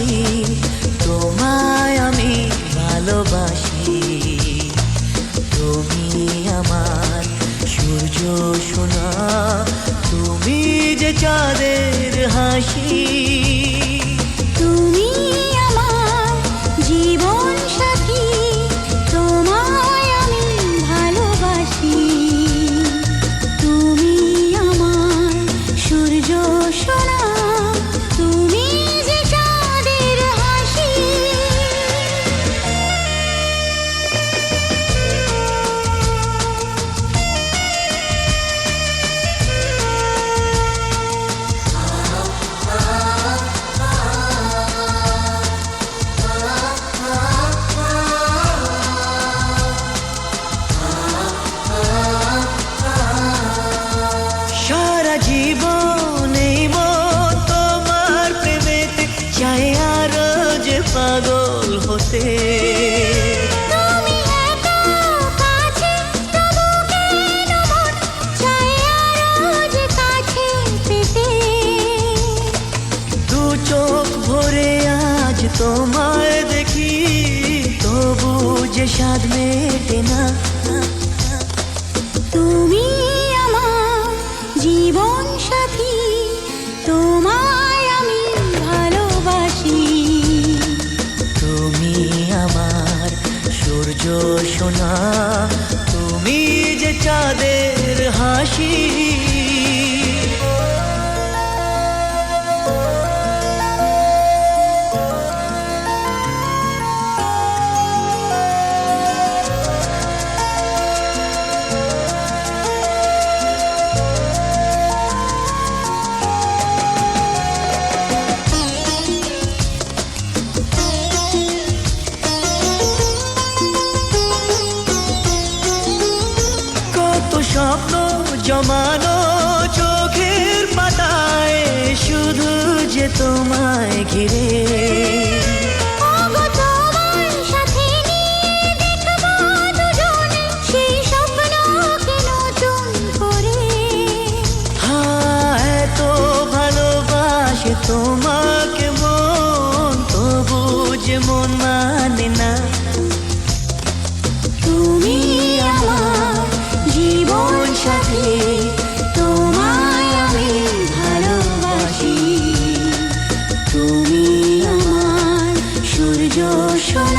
হাসি, তোমায় আমি ভালোবাসি। তুমি আমার সূর্য সোনা, তুমি যে চাঁদের হাসি। তুমি আমার জীবন সাথী, তোমায় আমি ভালোবাসি। তুমি আমার সূর্য সোনা, তুমি যে চাঁদের হাসি। সারা জীবন এই মন তোমার প্রেমেতে চাই আরো যে পাগল হতে। তুমি এত কাছে, তবু কেন মন চায় আরো যে কাছে পেতে। দু চোখ ভরে আজ তোমায় দেখি, তবু যে স্বাদ মেটে না। তুমি আমার জীবন সাথী, তোমায় আমি ভালোবাসি। তুমি আমার সূর্য সোনা, তুমি যে চাঁদের হাসি। কত স্বপ্ন জমানো চোখের পাতায়, শুধু যে তোমায় ঘিরে। ওগো তোমার সাথে নিয়ে দেখবো দুজনে সেই স্বপ্নকে নতুন করে। এত ভালোবাসে তোমাকে মন, তবু যে মন মানে না। তুমি আমার জীবন সাথী, তোমায় আমি ভালোবাসি। তুমি আমার সূর্য সোনা।